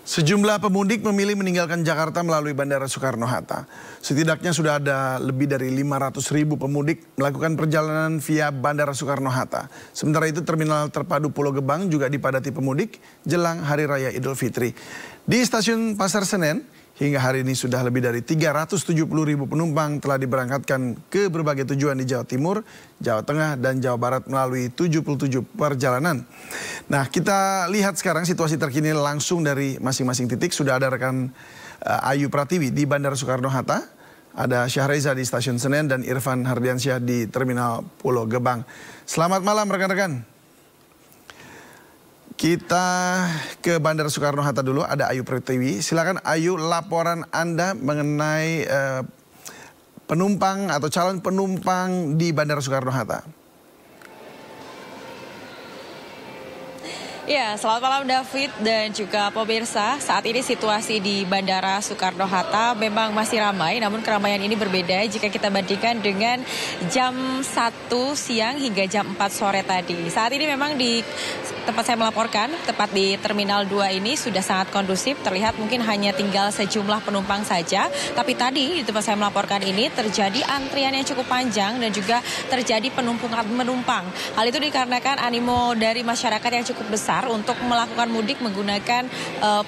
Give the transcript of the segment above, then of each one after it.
Sejumlah pemudik memilih meninggalkan Jakarta melalui Bandara Soekarno-Hatta. Setidaknya sudah ada lebih dari 500.000 pemudik melakukan perjalanan via Bandara Soekarno-Hatta. Sementara itu Terminal Terpadu Pulau Gebang juga dipadati pemudik jelang Hari Raya Idul Fitri. Di Stasiun Pasar Senen, hingga hari ini sudah lebih dari 370.000 penumpang telah diberangkatkan ke berbagai tujuan di Jawa Timur, Jawa Tengah, dan Jawa Barat melalui 77 perjalanan. Nah, kita lihat sekarang situasi terkini langsung dari masing-masing titik. Sudah ada rekan Ayu Pratiwi di Bandara Soekarno-Hatta, ada Syahreza di Stasiun Senen, dan Irfan Hardiansyah di Terminal Pulau Gebang. Selamat malam rekan-rekan. Kita ke Bandara Soekarno-Hatta dulu, ada Ayu Pratiwi. Silakan Ayu, laporan Anda mengenai penumpang atau calon penumpang di Bandara Soekarno-Hatta. Ya, selamat malam David dan juga pemirsa. Saat ini situasi di Bandara Soekarno-Hatta memang masih ramai, namun keramaian ini berbeda jika kita bandingkan dengan jam 1 siang hingga jam 4 sore tadi. Saat ini memang di tempat saya melaporkan, tepat di Terminal 2 ini sudah sangat kondusif, terlihat mungkin hanya tinggal sejumlah penumpang saja. Tapi tadi di tempat saya melaporkan ini terjadi antrian yang cukup panjang dan juga terjadi penumpukan penumpang. Hal itu dikarenakan animo dari masyarakat yang cukup besar untuk melakukan mudik menggunakan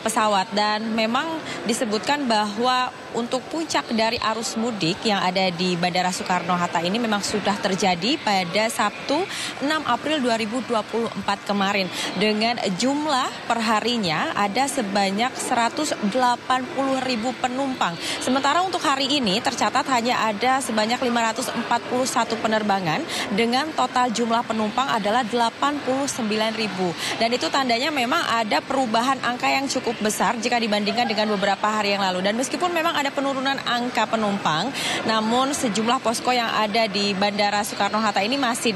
pesawat. Dan memang disebutkan bahwa untuk puncak dari arus mudik yang ada di Bandara Soekarno-Hatta ini memang sudah terjadi pada Sabtu 6 April 2024 kemarin. Dengan jumlah perharinya ada sebanyak 180.000 penumpang. Sementara untuk hari ini tercatat hanya ada sebanyak 541 penerbangan dengan total jumlah penumpang adalah 89.000. Dan itu tandanya memang ada perubahan angka yang cukup besar jika dibandingkan dengan beberapa hari yang lalu. Dan meskipun memang ada penurunan angka penumpang, namun sejumlah posko yang ada di Bandara Soekarno-Hatta ini masih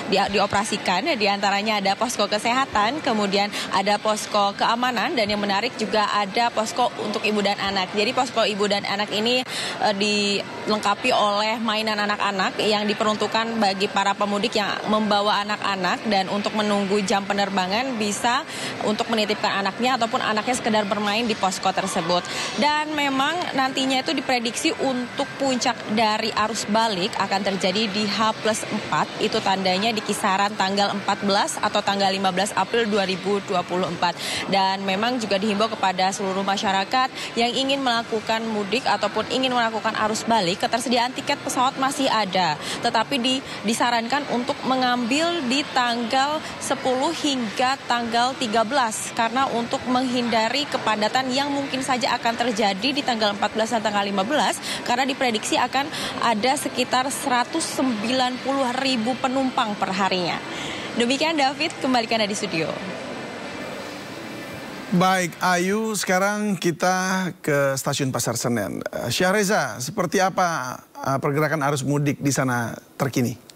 dioperasikan. Di antaranya ada posko kesehatan, kemudian ada posko keamanan, dan yang menarik juga ada posko untuk ibu dan anak. Jadi posko ibu dan anak ini dilengkapi oleh mainan anak-anak yang diperuntukkan bagi para pemudik yang membawa anak-anak, dan untuk menunggu jam penerbangan bisa untuk menitipkan anaknya ataupun anaknya sekedar bermain di posko tersebut. Dan memang nantinya itu diprediksi untuk puncak dari arus balik akan terjadi di H+4. Itu tandanya di kisaran tanggal 14 atau tanggal 15 April 2024. Dan memang juga dihimbau kepada seluruh masyarakat yang ingin melakukan mudik ataupun ingin melakukan arus balik, ketersediaan tiket pesawat masih ada. Tetapi disarankan untuk mengambil di tanggal 10 hingga tanggal 13. Karena untuk menghindari kepadatan yang mungkin saja akan terjadi di tanggal 14 dan tanggal 15. Karena diprediksi akan ada sekitar 190.000 penumpang per harinya. Demikian David, kembalikan di studio. Baik Ayu, sekarang kita ke Stasiun Pasar Senen. Syahreza, seperti apa pergerakan arus mudik di sana terkini?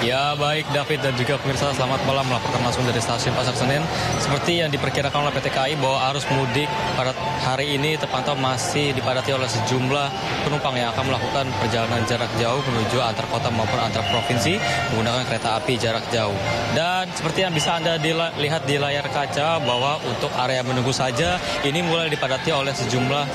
Ya baik David dan juga pemirsa, selamat malam, melaporkan langsung dari Stasiun Pasar Senen. Seperti yang diperkirakan oleh PT KAI bahwa arus mudik pada hari ini terpantau masih dipadati oleh sejumlah penumpang yang akan melakukan perjalanan jarak jauh menuju antar kota maupun antar provinsi menggunakan kereta api jarak jauh. Dan seperti yang bisa Anda lihat di layar kaca bahwa untuk area menunggu saja ini mulai dipadati oleh sejumlah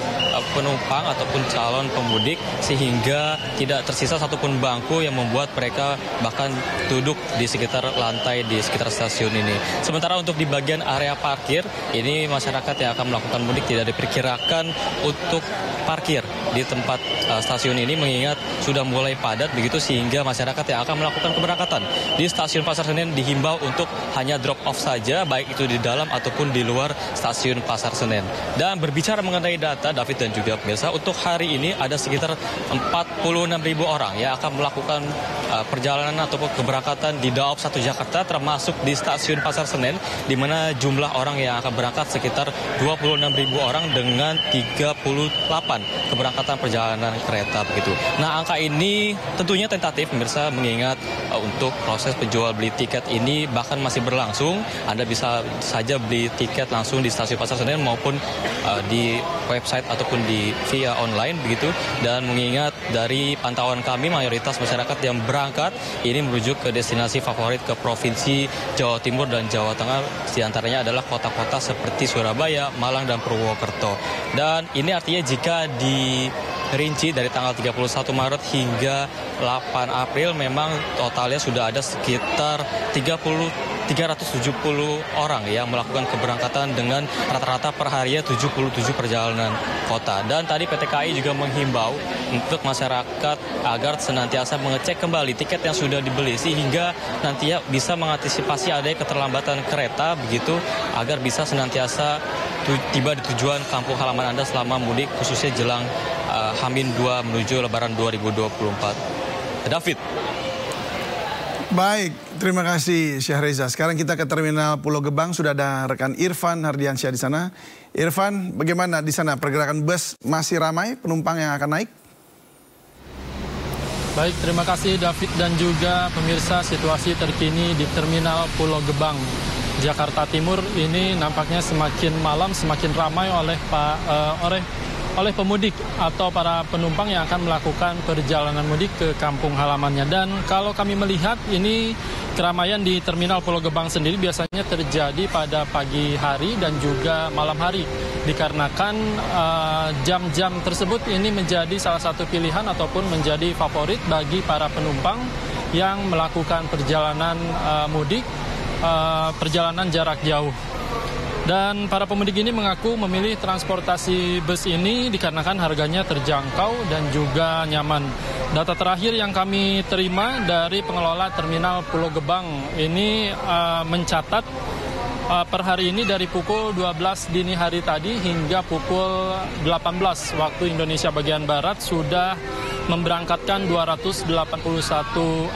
penumpang ataupun calon pemudik, sehingga tidak tersisa satupun bangku yang membuat mereka bahkan duduk di sekitar lantai di sekitar stasiun ini. Sementara untuk di bagian area parkir, ini masyarakat yang akan melakukan mudik tidak diperkirakan untuk parkir di tempat stasiun ini, mengingat sudah mulai padat begitu, sehingga masyarakat yang akan melakukan keberangkatan di Stasiun Pasar Senen dihimbau untuk hanya drop off saja, baik itu di dalam ataupun di luar Stasiun Pasar Senen. Dan berbicara mengenai data David dan juga pemirsa, untuk hari ini ada sekitar 46.000 orang yang akan melakukan perjalanan ataupun keberangkatan di Daob 1 Jakarta, termasuk di Stasiun Pasar Senen, di mana jumlah orang yang akan berangkat sekitar 26.000 orang dengan 38 keberangkatan perjalanan kereta begitu. Nah, angka ini tentunya tentatif pemirsa, mengingat untuk proses penjual beli tiket ini bahkan masih berlangsung. Anda bisa saja beli tiket langsung di Stasiun Pasar Senen maupun di website ataupun via online begitu. Dan mengingat dari pantauan kami mayoritas masyarakat yang berangkat berangkat ini merujuk ke destinasi favorit ke Provinsi Jawa Timur dan Jawa Tengah. Di antaranya adalah kota-kota seperti Surabaya, Malang, dan Purwokerto. Dan ini artinya jika dirinci dari tanggal 31 Maret hingga 8 April memang totalnya sudah ada sekitar 370 orang yang melakukan keberangkatan dengan rata-rata per harinya 77 perjalanan kota. Dan tadi PT KAI juga menghimbau untuk masyarakat agar senantiasa mengecek kembali tiket yang sudah dibeli sehingga nantinya bisa mengantisipasi adanya keterlambatan kereta begitu agar bisa senantiasa tiba di tujuan kampung halaman Anda selama mudik khususnya jelang H-2 menuju Lebaran 2024. David. Baik, terima kasih Syahreza. Sekarang kita ke Terminal Pulau Gebang, sudah ada rekan Irfan Hardiansyah di sana. Irfan, bagaimana di sana pergerakan bus, masih ramai penumpang yang akan naik? Baik, terima kasih David dan juga pemirsa. Situasi terkini di Terminal Pulau Gebang, Jakarta Timur ini nampaknya semakin malam semakin ramai oleh pemudik atau para penumpang yang akan melakukan perjalanan mudik ke kampung halamannya. Dan kalau kami melihat ini keramaian di Terminal Pulau Gebang sendiri biasanya terjadi pada pagi hari dan juga malam hari. Dikarenakan jam-jam tersebut ini menjadi salah satu pilihan ataupun menjadi favorit bagi para penumpang yang melakukan perjalanan mudik, perjalanan jarak jauh. Dan para pemudik ini mengaku memilih transportasi bus ini dikarenakan harganya terjangkau dan juga nyaman. Data terakhir yang kami terima dari pengelola Terminal Pulau Gebang ini mencatat per hari ini dari pukul 12 dini hari tadi hingga pukul 18 waktu Indonesia bagian Barat sudah memberangkatkan 281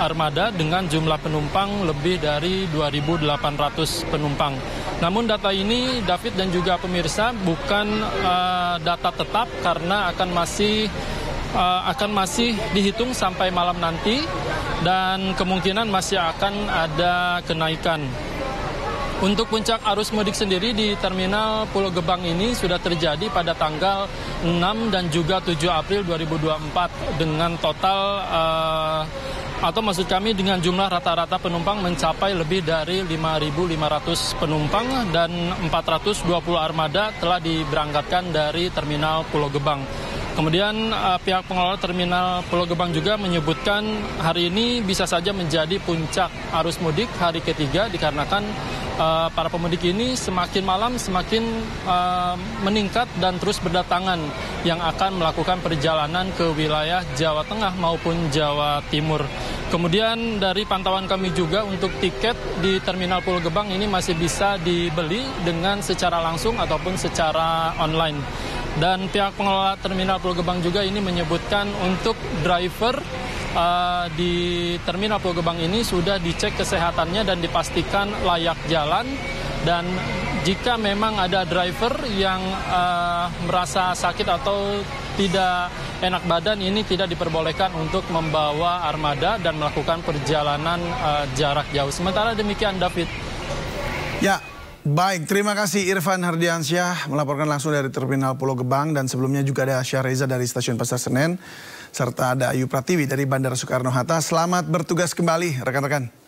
armada dengan jumlah penumpang lebih dari 2.800 penumpang. Namun data ini, David dan juga pemirsa, bukan data tetap karena akan masih dihitung sampai malam nanti dan kemungkinan masih akan ada kenaikan. Untuk puncak arus mudik sendiri di Terminal Pulau Gebang ini sudah terjadi pada tanggal 6 dan juga 7 April 2024 dengan total atau maksud kami dengan jumlah rata-rata penumpang mencapai lebih dari 5.500 penumpang dan 420 armada telah diberangkatkan dari Terminal Pulau Gebang. Kemudian pihak pengelola Terminal Pulau Gebang juga menyebutkan hari ini bisa saja menjadi puncak arus mudik hari ketiga dikarenakan para pemudik ini semakin malam semakin meningkat dan terus berdatangan yang akan melakukan perjalanan ke wilayah Jawa Tengah maupun Jawa Timur. Kemudian dari pantauan kami juga untuk tiket di Terminal Pulau Gebang ini masih bisa dibeli dengan secara langsung ataupun secara online. Dan pihak pengelola Terminal Pulau Gebang juga ini menyebutkan untuk driver di Terminal Pulau Gebang ini sudah dicek kesehatannya dan dipastikan layak jalan. Dan jika memang ada driver yang merasa sakit atau tidak enak badan, ini tidak diperbolehkan untuk membawa armada dan melakukan perjalanan jarak jauh. Sementara demikian, David. Ya, baik. Terima kasih Irfan Hardiansyah melaporkan langsung dari Terminal Pulau Gebang. Dan sebelumnya juga ada Syahreza dari Stasiun Pasar Senen. Serta ada Ayu Pratiwi dari Bandara Soekarno-Hatta. Selamat bertugas kembali rekan-rekan.